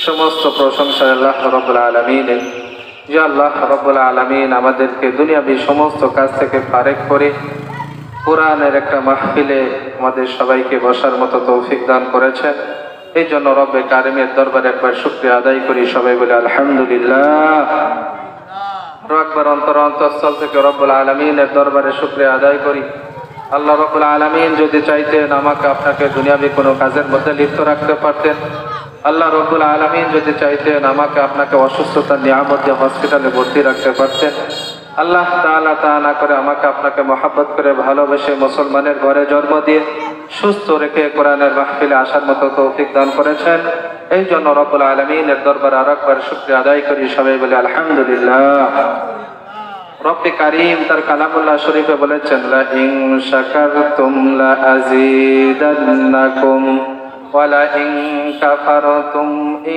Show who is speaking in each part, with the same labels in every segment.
Speaker 1: সমস্ত প্রশংসা আল্লাহ রাব্বুল আলামিনের। যে আল্লাহ রাব্বুল আলামিন আমাদেরকে দুনিয়াবি সমস্ত কাজ থেকে ফারেক করে কোরআনের একটা মাহফিলে আমাদের সবাইকে বসার মতো তৌফিক দান করেছেন। এই জন্য রব্বে কারিমের দরবারে একবার শুকরিয়া আদায় করি, সবাই বলে আলহামদুলিল্লাহ। আরো একবার অন্তরস্থল থেকে রব্বুল আলামিনের দরবারে শুকরিয়া আদায় করি। আল্লাহ রাব্বুল আলামিন যদি চাইতেন আমাকে আপনাকে দুনিয়াবি কোনো কাজের মধ্যে লিপ্ত রাখতে পারতেন। আল্লাহ রাব্বুল আলামিন যদি চাইতেন আমাকে আপনাকে অসুস্থতার নিয়ামতে হসপিটালে ভর্তি রাখতে পারতেন। আল্লাহ তাআলা তা না করে আমাকে আপনাকে মহব্বত করে ভালোবেসে মুসলমানের ঘরে জন্ম দিয়ে সুস্থ রেখে কোরআনের মাহফিলে আসার মতো তৌফিক দান করেছেন। এই জন্য রব্বুল আলামিনের দরবারে আরেকবার শুকরিয়া আদায় করি, সবাই বলে আলহামদুলিল্লাহ। রব্বে কারীম তার কালামুল্লাহ শরীফে বলেছেন, লা ইন শাকারতুম লা আযীদান্নাকুম ওয়া লা ইন কাফারতুম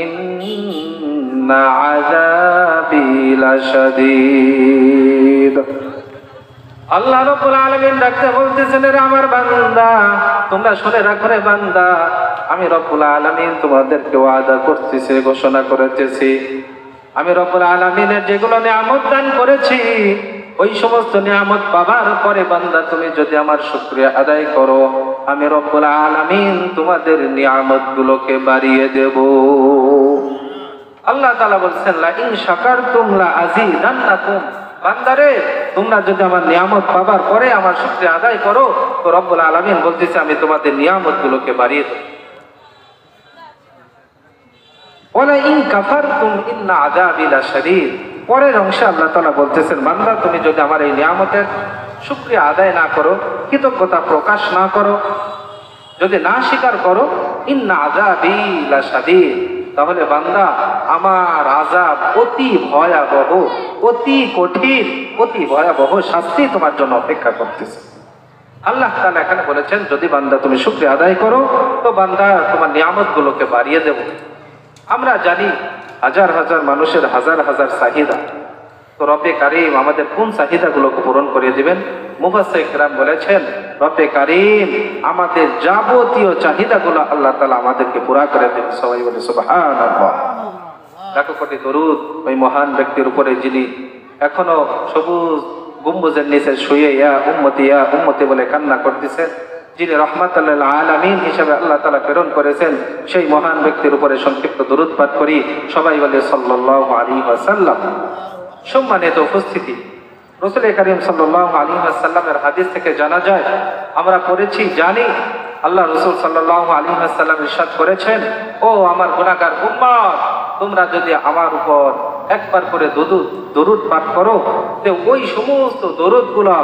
Speaker 1: ইন্না আযাবি লাশাদীদ। আল্লাহ রাব্বুল আলামিন ডাকতে বলতেছেন, রে আমার বান্দা, তোমরা শুনে রাখো রে বান্দা, আমি রব্বুল আলামিন তোমাদেরকে ওয়াদা করতেছি, ঘোষণা করেছি, আমি রব্বুল আলামিনের যেগুলো নিয়ামত দান করেছি ওই সমস্ত নিয়ামত পাবার পরে বান্দা তুমি যদি আমার শুকরিয়া আদায় করো, আমি রব্বুল আলামিন তোমাদের নিয়ামত গুলোকে বাড়িয়ে দেব। আল্লাহ তাআলা বলছেন, লা ইন শাকারতুম লা আযীদান্নাকুম। বান্দারে, তোমরা যদি আমার নিয়ামত পাবার পরে আমার শুকরিয়া আদায় করো, তো রব্বুল আলামিন বলতেছে আমি তোমাদের নিয়ামত গুলোকে বাড়িয়ে দেব। ওয়ালা ইন কাফারতুম ইন্না আযাবি লাশাদীদ। পরের অংশে আল্লাহ তাআলা বলতেছেন, বান্দা তুমি যদি আমার এই নিয়ামতের শুকরিয়া আদায় না করো, কৃতজ্ঞতা প্রকাশ না করো, যদি না স্বীকার করো, ইন্না আযাবি লাশাদীদ, তাহলে বান্দা আমার আযাব অতি ভয়াবহ, অতি কঠিন, অতি ভয়াবহ শাস্তি তোমার জন্য অপেক্ষা করতেছে। আল্লাহ তাআলা এখানে বলেছেন যদি বান্দা তুমি শুকরিয়া আদায় করো তো বান্দা তোমার নিয়ামত গুলোকে বাড়িয়ে দেব। আমরা জানি হাজার হাজার মানুষের হাজার হাজার চাহিদা, তো রব্বে কারীম আমাদের কোন চাহিদাগুলোকে পূরণ করিয়ে দিবেন? মুফাসসির কিরাম বলেছেন, রব্বে কারীম আমাদের যাবতীয় চাহিদাগুলো আল্লাহ তাআলা আমাদেরকে পুরা করে দেবেন। সবাই বলে সুবহানাল্লাহ। লাখো কোটি দরুদ ওই মহান ব্যক্তির উপরে যিনি এখনো সবুজ গম্বুজের নিচে শুয়ে ইয়া উম্মতি বলে কান্না করতেছেন, যিনি রাহমাতুল লিল আলামিন হিসেবে আল্লাহ তাআলা প্রেরণ করেছেন, সেই মহান ব্যক্তির উপরে সংক্ষিপ্ত দরুদ পাঠ করি। সবাই বলে সাল্লাল্লাহু আলাইহি ওয়াসাল্লাম। সম্মানিত উপস্থিতি, রাসূল কারীম সাল্লাল্লাহু আলাইহি ওয়াসাল্লামের হাদিস থেকে জানা যায়, আমরা পড়েছি জানি, আল্লাহ রাসূল সাল্লাল্লাহু আলাইহি ওয়াসাল্লাম ইরশাদ করেছেন, ও আমার গুনাহগার উম্মত, তোমরা যদি আমার উপর একবার করে দরুদ পাঠ করো, তো ওই সমস্ত দরুদগুলো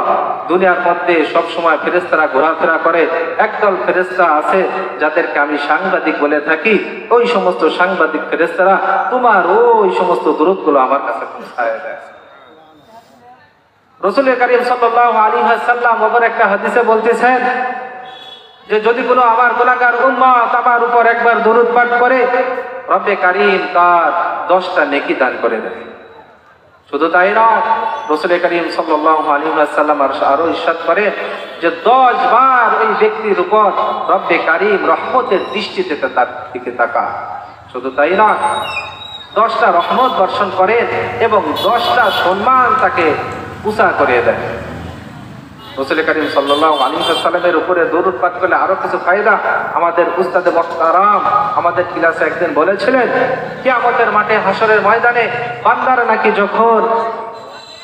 Speaker 1: দুনিয়ার মধ্যে সব সময় ফেরেশতারা ঘোরাফেরা করে। একদল ফেরেশতা আছে যাদেরকে আমি সাংবাদিক বলে থাকি, ওই সমস্ত সাংবাদিক ফেরেশতারা তোমার ওই সমস্ত দরুদগুলো আমার কাছে পৌঁছায় দেয়। রাসূল কারীম সাল্লাল্লাহু আলাইহি ওয়াসাল্লাম আবার একটা হাদিসে বলতেছেন যে যদি কোনো আমার গুনাহগার উম্মত আমার উপর একবার দরুদ পাঠ করে, রব্বে কারীম তার 10টা নেকি দান করে দেয়। শুধু তাই নয়, রাসূল কারীম সাল্লাল্লাহু আলাইহি ওয়াসাল্লাম আরো ইরশাদ করে যে 10 বার ওই ব্যক্তির উপর রব্বে কারীম রহমতের দৃষ্টিতে তার দিকে তাকায়। শুধু তাই নয়, 10টা রহমত বর্ষণ করে এবং 10টা সম্মান তাকে উঁচা করে দেয়। রাসূল কারীম সাল্লাল্লাহু আলাইহি ওয়াসাল্লামের উপরে দরুদ পাঠ করলে আরো কিছু ফায়দা আমাদের উস্তাদে মুহতারাম আমাদের ক্লাসে একদিন বলেছিলেন, কিয়ামতের মাঠে হাসরের ময়দানে বান্দারা নাকি যখন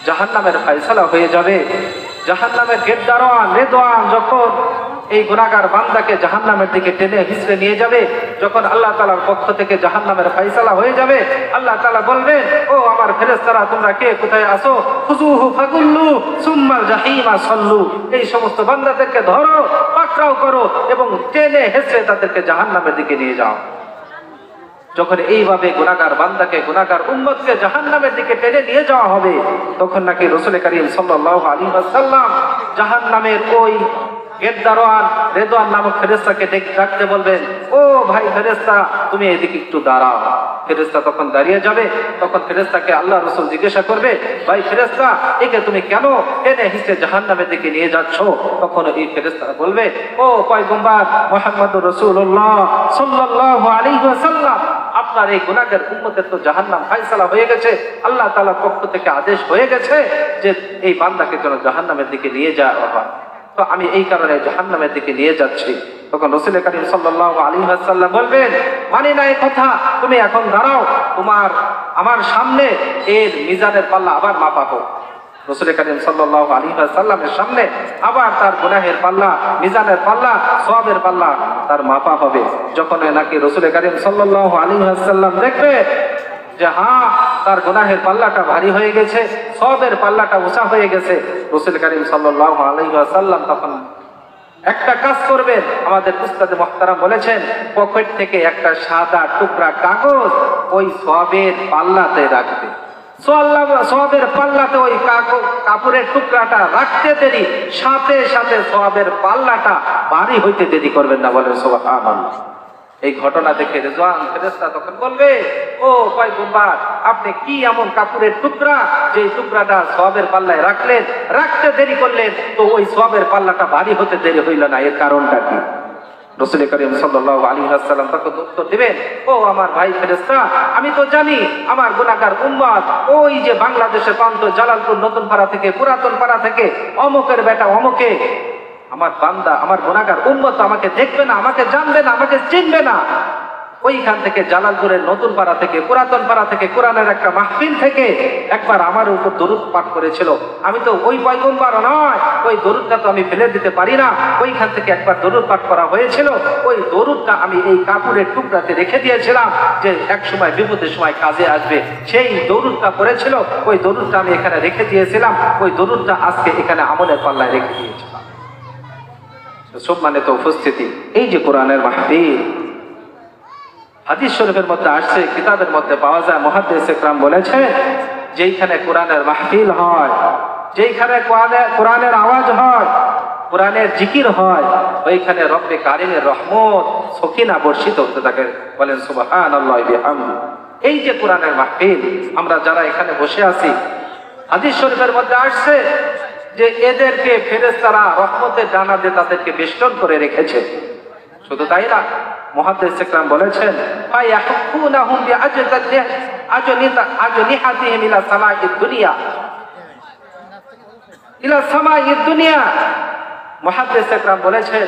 Speaker 1: জাহান্নামের ফয়সালা হয়ে যাবে, জাহান্নামের গেটদারওয়ান রেদওয়ান যখন এই গুনাহগার বান্দাকে জাহান্নামের দিকে টেনে হিঁচড়ে নিয়ে যাবে, যখন আল্লাহ তাআলার পক্ষ থেকে জাহান্নামের ফয়সালা হয়ে যাবে, আল্লাহ তাআলা বলবেন, ও আমার ফেরেশতারা তোমরা কে কোথায় আসো, খুযুহু ফাগুল্লু সুম্মাল জাহিমা সাল্লু, এই সমস্ত বান্দাদেরকে ধরো, পাকড়াও করো এবং টেনে হিঁচড়ে তাদেরকে জাহান্নামের দিকে নিয়ে যাও। যখন এইভাবে গুনাহগার বান্দাকে, গুনাহগার উম্মতকে জাহান্নামের দিকে টেনে নিয়ে যাওয়া হবে, তখন নাকি রাসূল কারীম সাল্লাল্লাহু আলাইহি ওয়াসাল্লাম জাহান্নামের ওই গেটদারওয়ান রেদওয়ান নামক ফেরেশতাকে ডাকতে বলবেন, ও ভাই ফেরেশতা তুমি এদিকে একটু দাঁড়াও। ফেরেশতা তখন দাঁড়িয়ে যাবে, তখন ফেরেশতাকে আল্লাহ রাসূল জিজ্ঞাসা করবে, ভাই ফেরেশতা একে তুমি কেন টেনে হিঁচড়ে জাহান্নামের দিকে নিয়ে যাচ্ছ? তখন এই ফেরেশতা বলবে, ও পয়গম্বর মুহাম্মদুর রাসূলুল্লাহ সাল্লাল্লাহু আলাইহি ওয়াসাল্লাম, আপনার এই গুনাহগার উম্মতের তো জাহান্নাম ফায়সালা হয়ে গেছে, আল্লাহ তাআলার পক্ষ থেকে আদেশ হয়ে গেছে যে এই বান্দাকে যেন জাহান্নামের দিকে নিয়ে যাওয়া হয়, তো আমি এই কারণে জাহান্নামের দিকে নিয়ে যাচ্ছি। তখন রাসূল করিম সাল্লাল্লাহু আলাইহি ওয়াসাল্লাম বলবেন, মানি না এই কথা, তুমি এখন দাঁড়াও, তোমার আমার সামনে এর মিজানের পাল্লা আবার মাপা হোক। রাসূল করিম সাল্লাল্লাহু আলাইহি ওয়াসাল্লামের সামনে আবার তার গুনাহের পাল্লা, মিজানের পাল্লা, সওয়াবের পাল্লা তার মাপা হবে। যখন নাকি রাসূল করিম সাল্লাল্লাহু আলাইহি ওয়াসাল্লাম দেখবে যে হ্যাঁ তার গুনাহের পাল্লাটা ভারী হয়ে গেছে, সওয়াবের পাল্লাটা উঁচা হয়ে গেছে, রাসূল করিম সাল্লাল্লাহু আলাইহি ওয়াসাল্লাম তখন একটা কাজ করবেন। আমাদের উস্তাদ মুহতারাম বলেছেন, পকেট থেকে একটা সাদা টুকরা কাগজ ওই সওয়াবের পাল্লাতে রাখবে। সওয়াবের পাল্লাতে ওই কাপড়ের টুকরাটা রাখতে দেরি, সাথে সাথে সওয়াবের পাল্লাটা ভারী হইতে দেরি করবেন না, বলেন সুবহানাল্লাহ। এই ঘটনা দেখে রেজওয়ান ফেরেশতা তখন বলবে, ও পয়গম্বর, আপনি কি এমন কাপড়ের টুকরা যে টুকরাটা সওয়াবের পাল্লায় রাখলেন, রাখতে দেরি করলেন, তো ওই সওয়াবের পাল্লাটা ভারী হতে দেরি হইল না, এর কারণটা কি? রাসূল করিম সাল্লাল্লাহু আলাইহি ওয়াসাল্লাম তখন উত্তর দিবেন, ও আমার ভাই ফেরেশতা, আমি তো জানি আমার গুনাহগার উম্মত ওই যে বাংলাদেশের প্রান্ত জালালপুর নতুন পাড়া থেকে, পুরাতন পাড়া থেকে, অমুকের বেটা অমুকে, আমার বান্দা আমার গুনাহগার উম্মত আমাকে দেখবে না, আমাকে জানবে না, আমাকে চিনবে না। ওইখান থেকে জালালপুরের নতুন পাড়া থেকে, পুরাতন পাড়া থেকে, কোরআনের একটা মাহফিল থেকে একবার আমার উপর দরুদ পাঠ করেছিল। আমি তো ওই পয়গম্বর নয়, ওই দরুদটা তো আমি ফেলে দিতে পারি না। ওইখান থেকে একবার দরুদ পাঠ করা হয়েছিল, ওই দরুদটা আমি এই কাপড়ের টুকরাতে রেখে দিয়েছিলাম যে এক সময় বিপদের সময় কাজে আসবে। সেই দরুদটা পড়েছিল, ওই দরুদটা আমি এখানে রেখে দিয়েছিলাম, ওই দরুদটা আজকে এখানে আমলের পাল্লায় রেখে দিয়েছিলাম। সব মানে তো উপস্থিতি, এই যে কোরআনের মাহফিল, হাদিস শরীফের মধ্যে আসছে, কিতাবের মধ্যে পাওয়া যায়, মুহাদ্দিস ইকরাম বলেছেন, যেইখানে কোরআনের মাহফিল হয়, যেইখানে কোরআনের আওয়াজ হয়, কোরআনের জিকির হয়, ওইখানে রব্বে কারিমের রহমত সকিনা বর্ষিত হতে থাকে, বলেন সুবহানাল্লাহি বিহামদি। এই যে কোরআনের মাহফিল, আমরা যারা এখানে বসে আছি, হাদিস শরীফের মধ্যে আসছে যে এদেরকে ফেরেশতারা রহমতের ডানা দিয়ে তাদেরকে বেষ্টন করে রেখেছে। শুধু তাই না, মুহাদ্দিস ইকরাম বলেছেন, ফায়াহকুনাহুম বিআজনিহাতিহিম ইলা সামাঈদ দুনিয়া, ইলা সামাঈদ দুনিয়া। মুহাদ্দিস ইকরাম বলেছেন,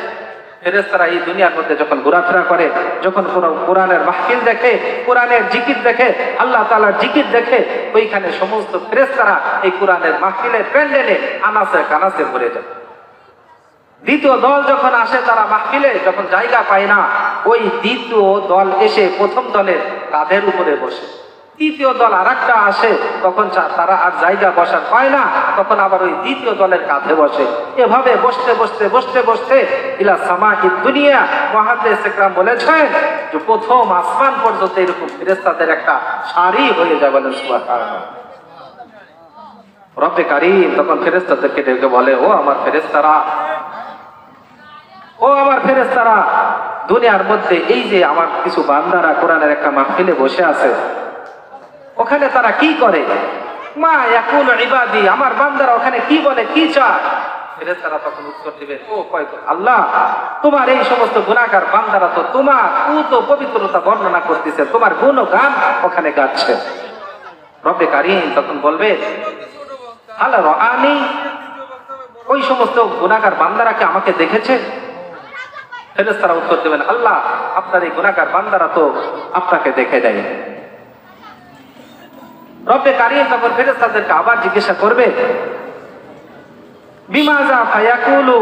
Speaker 1: ফেরেশতারা এই দুনিয়ার মধ্যে যখন ঘোরাফেরা করে, যখন কোনো কোরআনের মাহফিল দেখে, কোরআনের জিকির দেখে, আল্লাহ তাআলার জিকির দেখে, ওইখানে সমস্ত ফেরেশতারা এই কোরআনের মাহফিলের প্যান্ডেলে আনাসে কানাসে ভরে যায়। দ্বিতীয় দল যখন আসে, তারা মাহফিলে যখন জায়গা পায় না, ওই দ্বিতীয় দল এসে প্রথম দলের কাঁধের উপরে বসে। তৃতীয় দল আরেকটা আসে, তখন তারা আর জায়গা বসার পায় না, তখন আবার ওই দ্বিতীয় দলের কাঁধে বসে। এভাবে বসতে বসতে বসতে বসতে ইলা সামাঈদ দুনিয়া, মুহাদ্দিস ইকরাম বলেছেন যে প্রথম আসমান পর্যন্ত এরকম ফেরেশতাদের একটা সারি হয়ে যায়, বলেন সুবহানাল্লাহ। রব্বে কারীম তখন ফেরেশতাদেরকে ডেকে বলে, ও আমার ফেরেশতারা, ও আমার ফেরেশতারা, দুনিয়ার মধ্যে এই যে আমার কিছু বান্দারা কোরআনের একটা মাহফিলে বসে আছে, ওখানে তারা কি করে? মা ইয়াকুলু ইবাদি, আমার বান্দারা ওখানে কি বলে, কি চায়? ফেরেশতারা তখন উত্তর দিবেন, ও আল্লাহ, তোমার এই সমস্ত গুনাহগার বান্দারা তো তোমার পুত পবিত্রতা বর্ণনা করতেছে, তোমার গুণগান ওখানে গাচ্ছে। রব্বে কারীম তখন বলবে, হাল রাআনি, ওই সমস্ত গুনাহগার বান্দারা কি আমাকে দেখেছে? ফেরেশতারা উত্তর দেবেন, আল্লাহ, আপনার এই গুনাহগার বান্দারা তো আপনাকে দেখে দেয়। রব্বে কারীম তখন ফেরেশতাদেরকে আবার জিজ্ঞাসা করবে, বিমাযা ফায়াকুলু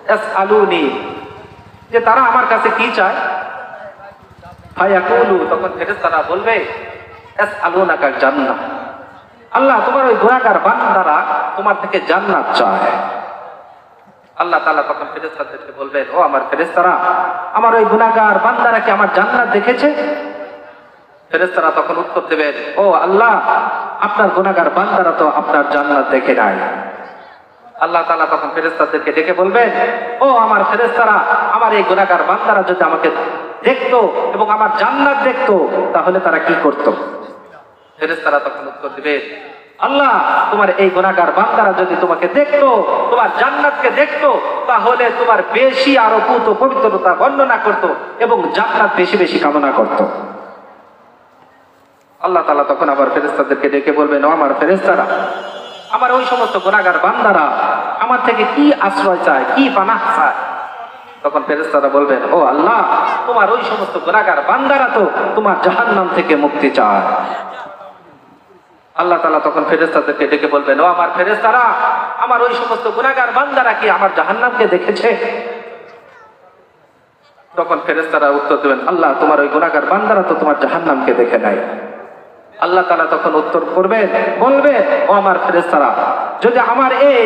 Speaker 1: ইয়াসআলুনি, যে তারা আমার কাছে কি চায়? ফায়াকুলু, তখন ফেরেশতারা বলবে, ইয়াসআলুনাকা জান্নাহ, আল্লাহ, তোমার ওই গুনাহগার বান্দারা তোমার থেকে জান্নাত চায়। আল্লাহ তাআলা তখন ফেরেশতাদেরকে বলবেন, ও আমার ফেরেশতারা, আমার ওই গুনাহগার বান্দারা কি আমার জান্নাত দেখেছে? ফেরেশতারা তখন উত্তর দেবেন, ও আল্লাহ, আপনার গুনাহগার বান্দারা তো আপনার জান্নাত দেখে নাই। আল্লাহ তাআলা তখন ফেরেশতাদেরকে ডেকে বলবেন, ও আমার ফেরেশতারা, আমার এই গুনাহগার বান্দারা যদি আমাকে দেখতো এবং আমার জান্নাত দেখতো, তাহলে তারা কি করত? ফেরেশতারা তখন উত্তর দিবে, আল্লাহ, তোমার এই গুনাহগার বান্দারা যদি তোমাকে দেখতো, তোমার জান্নাতকে দেখতো, তাহলে তোমার বেশি আরো পুত পবিত্রতা বর্ণনা করত এবং জান্নাত বেশি বেশি কামনা করত। আল্লাহ তাআলা তখন আবার ফেরেশতাদেরকে ডেকে বলবেন, ও আমার ফেরেশতারা, আমার ওই সমস্ত গুনাহগার বান্দারা আমার থেকে কি আশ্রয় চায়, কি পানাহ চায়? তখন ফেরেশতারা বলবেন, ও আল্লাহ, তোমার ওই সমস্ত গুনাহগার বান্দারা তো তোমার জাহান্নাম থেকে মুক্তি চায়। আল্লাহ তাআলা তখন ফেরেশতাদেরকে ডেকে বলবেন, ও আমার ফেরেশতারা, আমার ওই সমস্ত গুনাহগার বান্দারা কি আমার জাহান্নামকে দেখেছে? তখন ফেরেশতারা উত্তর দেবেন, আল্লাহ, তোমার ওই গুনাহগার বান্দারা তো তোমার জাহান্নামকে দেখে নাই। আল্লাহ তাআলা তখন উত্তর করবেন, বলবে, ও আমার ফেরেশতারা, যদি আমার এই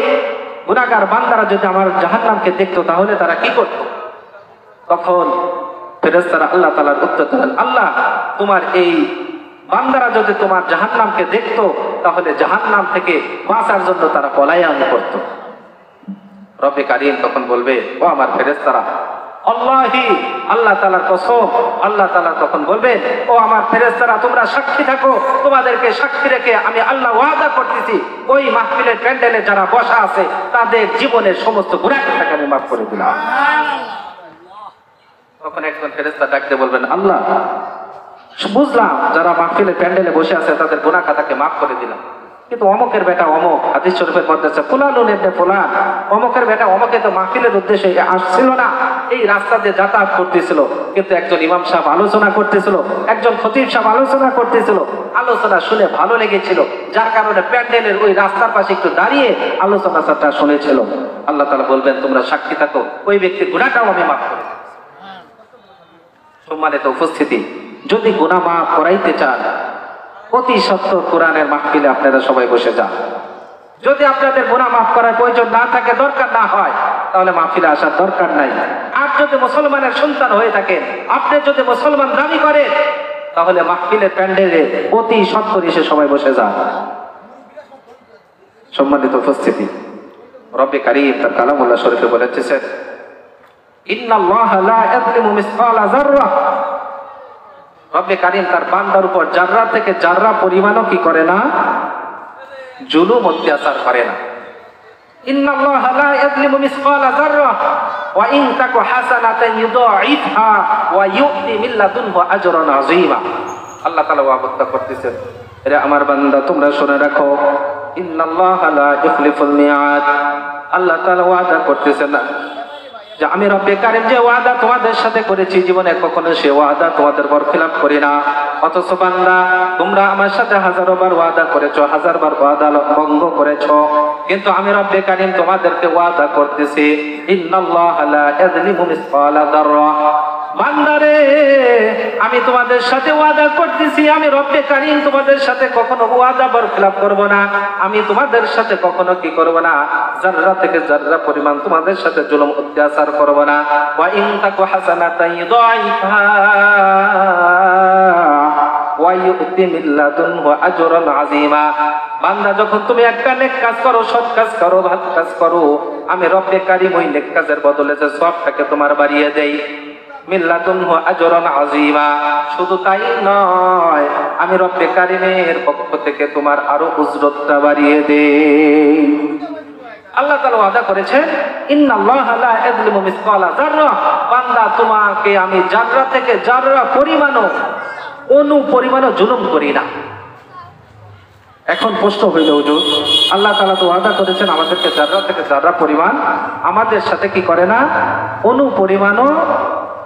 Speaker 1: গুনাহগার বান্দারা যদি আমার জাহান্নামকে দেখতো তাহলে তারা কি করত? তখন ফেরেশতারা আল্লাহ তাআলার উত্তর দেবেন, আল্লাহ, তোমার এই বান্দারা যদি তোমার জাহান্নামকে দেখতো তাহলে জাহান্নাম থেকে বাঁচার জন্য তারা পলায়ন করত। রব্বে কারীম তখন বলবে, ও আমার ফেরেশতারা, আল্লাহি, আল্লাহ তাআলার কসম, আল্লাহ তাআলা তখন বলবেন, ও আমার ফেরেশতারা, তোমরা সাক্ষী থাকো, তোমাদেরকে সাক্ষী রেখে আমি আল্লাহ ওয়াদা করতেছি ওই মাহফিলের প্যান্ডেলে যারা বসা আছে তাদের জীবনের সমস্ত গুনাহকে আমি মাফ করে দিলাম। তখন একজন ফেরেশতা ডাকতে বলবেন, আল্লাহ, বুঝলাম যারা মাহফিলের প্যান্ডেলে বসে আছে তাদের গুনাহ খাতাকে মাফ করে দিলাম, কিন্তু অমকের বেটা অমক, হাদিস শরীফের মধ্যে আছে, ফুলানুন ইবনে ফুলান, অমকের বেটা অমকে তো মাহফিলের উদ্দেশ্যে আসছিল না, এই রাস্তা দিয়ে যাতায়াত করতেছিল, কিন্তু একজন ইমাম সাহেব আলোচনা করতেছিল, একজন খতিব সাহেব আলোচনা করতেছিল, আলোচনা শুনে ভালো লেগেছিল, যার কারণে প্যান্ডেলের ওই রাস্তার পাশে একটু দাঁড়িয়ে আলোচনাটা শুনেছিল। আল্লাহ তাআলা বলবেন, তোমরা সাক্ষী থাকো, ওই ব্যক্তির গুনাহটাও আমি মাফ করে দিই। সম্মানিত উপস্থিতি, যদি গুনাহ মাফ করাইতে চান অতি সত্তর কোরআনের মাহফিলে আপনারা সবাই বসে যান। যদি আপনাদের গুনাহ মাফ করার প্রয়োজন না থাকে, দরকার না হয়, তাহলে মাহফিলে আসার দরকার নাই। আর যদি মুসলমানের সন্তান হয়ে থাকেন, আপনি যদি মুসলমান দাবি করেন, তাহলে মাহফিলের প্যান্ডেলে অতি সত্তর এসে সবাই বসে যান। সম্মানিত উপস্থিতি, রব্বে কারীম তার কালামুল্লাহ শরীফে বলেছেন, ইন্নাল্লাহা লা ইয়াযলিমু মিসকালা যাররা, রব্বে কারীম তার বান্দার উপর জাররা থেকে জাররা পরিমাণও কি করে না, জুলুম অত্যাচার করে না। ইন্নাল্লাহা লা ইয়াযলিমু মিসকালা যাররা ওয়া ইন তাকু হাসানাতান ইউদাইফহা ওয়া ইউতি মিন লাদুনহু আজরান আযীমা। আল্লাহ তাআলা ওয়াদা করতেছেন, এরে আমার বান্দা, তোমরা শুনে রাখো, ইন্নাল্লাহা লা ইখলিফুল মিআদ, আল্লাহ তাআলা ওয়াদা করতেছেন যে আমি রব্বে কারীম যে ওয়াদা তোমাদের সাথে করেছি, জীবনে কখনো সে ওয়াদা তোমাদের বরখিলাফ করি না। অথচ বান্দা, তোমরা আমার সাথে হাজারো বার ওয়াদা করেছো, হাজার বার ওয়াদা ভঙ্গ করেছো, কিন্তু আমি রব্বে কারীম তোমাদেরকে ওয়াদা করতেছি, ইন্নাল্লাহা লা ইয়াযলিমু মিসকালা যাররা, বান্দারে, আমি তোমাদের সাথে ওয়াদা করতেছি, আমি রব্বে কারীম তোমাদের সাথে কখনো ওয়াদা বরখিলাফ করব না, আমি তোমাদের সাথে কখনো কি করব না, জাররা থেকে জাররা পরিমাণ তোমাদের সাথে জুলুম অত্যাচার করব না। ওয়া ইন তাকু হাসানাতান ইউদাইফহা ওয়া ইউতি মিন লাদুনহু আজরান আযীমা, বান্দা, যখন তুমি একটা নেক কাজ করো, সৎ কাজ করো, ভালো কাজ করো, আমি রব্বে কারীম ওই নেক কাজের বদলে যে সওয়াবটাকে তোমার বাড়িয়ে দেই, মিন লাদুনহু আজরান আযীমা। শুধু তাই নয়, আমি রব্বে কারীমের পক্ষ থেকে তোমার আরো উজরতটা বাড়িয়ে দেই। আল্লাহ তাআলা ওয়াদা করেছেন, ইন্নাল্লাহা লা ইয়াযলিমু মিসকালা যাররা, বান্দা, তোমাকে আমি জাররা থেকে জাররা পরিমাণও, অনু পরিমাণও জুলুম করি না। এখন প্রশ্ন হইল, হুজুর, আল্লাহ তাআলা তো ওয়াদা করেছেন আমাদেরকে জাররা থেকে জাররা পরিমাণ, আমাদের সাথে কি করে না, অনু পরিমাণও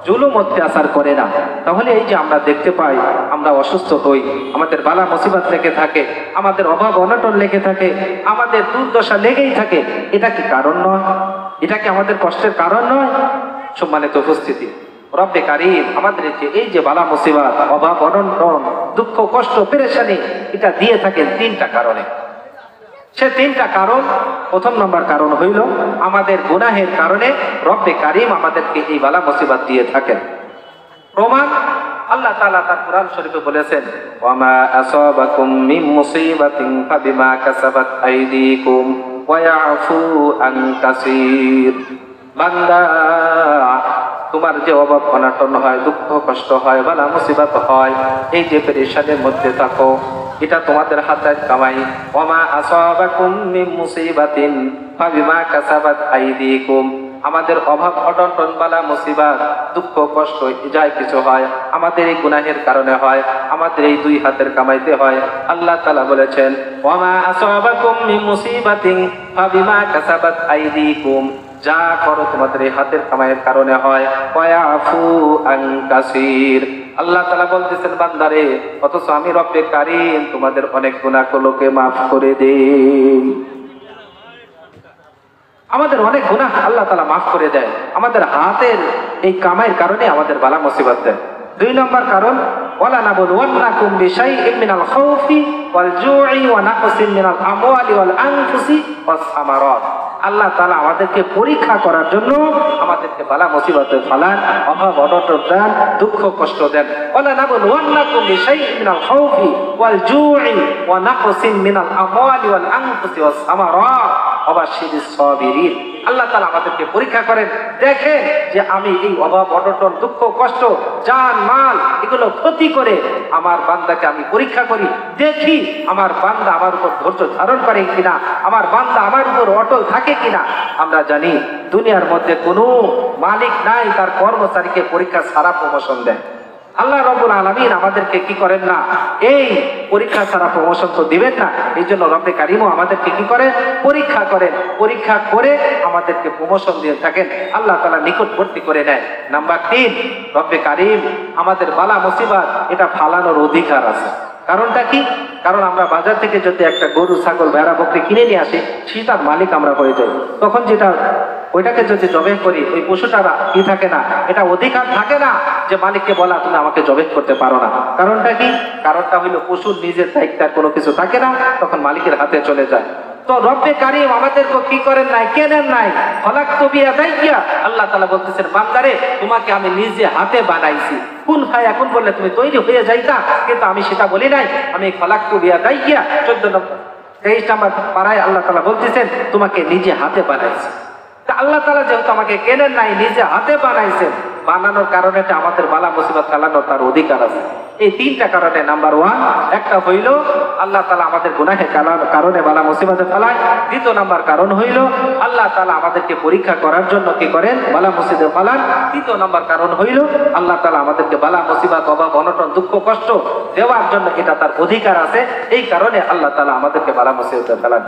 Speaker 1: জুলুম অত্যাচার করে না। তাহলে এই যে আমরা দেখতে পাই, আমরা অসুস্থ হই, আমাদের বালা মুসিবত লেগে থাকে, আমাদের অভাব অনটন লেগে থাকে, আমাদের দুর্দশা লেগেই থাকে, এটা কি কারণ নয়? এটা কি আমাদের কষ্টের কারণ নয়? সম্মানিত উপস্থিতি, রব্বে কারীম আমাদের এই যে বালা মুসিবত, অভাব অনটন, দুঃখ কষ্ট পেরেশানি, এটা দিয়ে থাকেন তিনটা কারণে। সে তিনটা কারণ, প্রথম নম্বর কারণ হইল আমাদের গুনাহের কারণে রব্বে কারীম আমাদেরকে এই বালা মুসিবত দিয়ে থাকেন। প্রমাণ, আল্লাহ তাআলা তার কোরআন শরীফে বলেছেন, ওয়ামা আসাবাকুম মিন মুসিবাতিন ফাবিমা কাসাবাত আইদিকুম ওয়া ইয়াফু আন কাসীর। বান্দা, তোমার যে অভাব অনটন হয়, দুঃখ কষ্ট হয়, বালা মুসিবত হয়, এই যে পেরেশানির মধ্যে থাকো, এটা তোমাদের হাতের কামাই। ওয়ামা আসাবাকুম মিন মুসিবাতিন ফাবিমা কাসাবাত আইদিকুম, আমাদের অভাব অনটন বালা মুসিবত দুঃখ কষ্ট যাই কিছু হয় আমাদের এই গুনাহের কারণে হয়, আমাদের এই দুই হাতের কামাইতে হয়। আল্লাহ তাআলা বলেছেন ওয়ামা আসাবাকুম মিন মুসিবাতিন ফাবিমা কাসাবাত আইদিকুম, যা করো তোমাদের এই হাতের কামাইয়ের কারণে হয়। ওয়ায়াফু আন কাসীর, আল্লাহ তাআলা বলতেছেন বান্দারে অথচ আমি রব্বে কারীম তোমাদের অনেক গুনাহগুলোকে মাফ করে দেই। আমাদের অনেক গুনাহ আল্লাহ তাআলা মাফ করে দেয়, আমাদের হাতের এই কামাইয়ের কারণে আমাদের বালা মুসিবত দেয়। 2 নম্বর কারণ ওয়ালা নাবলুওয়ান্নাকুম বিশাইইম মিনাল খাউফি ওয়াল জু'i ওয়া নাকসিন মিনাল আমওয়ালি ওয়াল আনফুসি ওয়াস সামারাত, আল্লাহ তাআলা আমাদেরকে পরীক্ষা করার জন্য আমাদেরকে বালা মুসিবতে ফেলান, অভাব অনটন দেন, দুঃখ কষ্ট দেন। ওয়ালা নাবলুওয়ান্নাকুম বিশাইইম মিনাল খাউফি ওয়াল জু'i ওয়া নাকসিন মিনাল আমওয়ালি ওয়াল আনফুসি ওয়াস সামারাত ওয়াবাশশিরিস সাবিরিন, আল্লাহ তাআলা আমাদেরকে পরীক্ষা করেন, দেখেন যে আমি এই অভাব অনটন দুঃখ কষ্ট জান মাল এগুলো ক্ষতি করে আমার বান্দাকে আমি পরীক্ষা করি, দেখি আমার বান্দা আমার উপর ধৈর্য ধারণ করে কিনা, আমার বান্দা আমার উপর অটল থাকে কিনা। আমরা জানি দুনিয়ার মধ্যে কোনো মালিক নাই তার কর্মচারীকে পরীক্ষা ছাড়া প্রমোশন দেয়। আল্লাহ রাব্বুল আলামিন আমাদেরকে কি করেন না, এই পরীক্ষা ছাড়া প্রমোশন তো দিবেন না, এই জন্য রব্বে কারীমও আমাদেরকে কি করেন, পরীক্ষা করেন, পরীক্ষা করে আমাদেরকে প্রমোশন দিয়ে থাকেন, আল্লাহ তাআলা নিকটবর্তী করে নেয়। নাম্বার 3, রব্বে কারীম আমাদের বালা মুসিবত এটা ফালানোর অধিকার আছে। কারণটা কি? কারণ আমরা বাজার থেকে যদি একটা গরু ছাগল ভেড়া বকরি কিনে নিয়ে আসি সেটার মালিক আমরা হয়ে যাই, তখন যেটা ওইটাকে যদি জবে করি ওই পশুটার কি থাকে না, এটা অধিকার থাকে না যে মালিককে বলা তুমি আমাকে জবে করতে পারো না। কারণটা কি? কারণটা হইলো পশুর নিজের দায়িত্ব কোনো কিছু থাকে না, তখন মালিকের হাতে চলে যায়। তো রব্বে কারীম আমাদেরকে কি করেন নাই, কেনেন নাই, খলাকতু বিয়াদাইয়া, আল্লাহ তাআলা বলতেছেন বান্দারে তোমাকে আমি নিজে হাতে বানাইছি, কুন ফায়াকুন বললে তুমি তৈরি হয়ে যাইতা, কিন্তু আমি সেটা বলি নাই, আমি খলাকতু বিয়াদাইয়া 23 নম্বর পারায় আল্লাহ তাআলা বলতেছেন তোমাকে নিজে হাতে বানাইছি। আল্লাহ তাআলা যেহেতু আমাকে কেনেন নাই, নিজে হাতে বানাইছেন, বানানোর কারণে আমাদের বালা মুসিবত ফেলানোর তার অধিকার আছে। এই 3টা কারণে নাম্বার 1 একটা হইল আল্লাহ তাআলা আমাদের গুনাহের কারণে বালা মুসিবতে ফেলায়। 2 নম্বর কারণ হইল আল্লাহ তাআলা আমাদেরকে পরীক্ষা করার জন্য কি করেন, বালা মুসিবতে ফেলান। 3 নম্বর কারণ হইল আল্লাহ তাআলা আমাদেরকে বালা মুসিবত অভাব অনটন দুঃখ কষ্ট দেওয়ার জন্য এটা তার অধিকার আছে, এই কারণে আল্লাহ তাআলা আমাদেরকে বালা মুসিবতে ফেলান।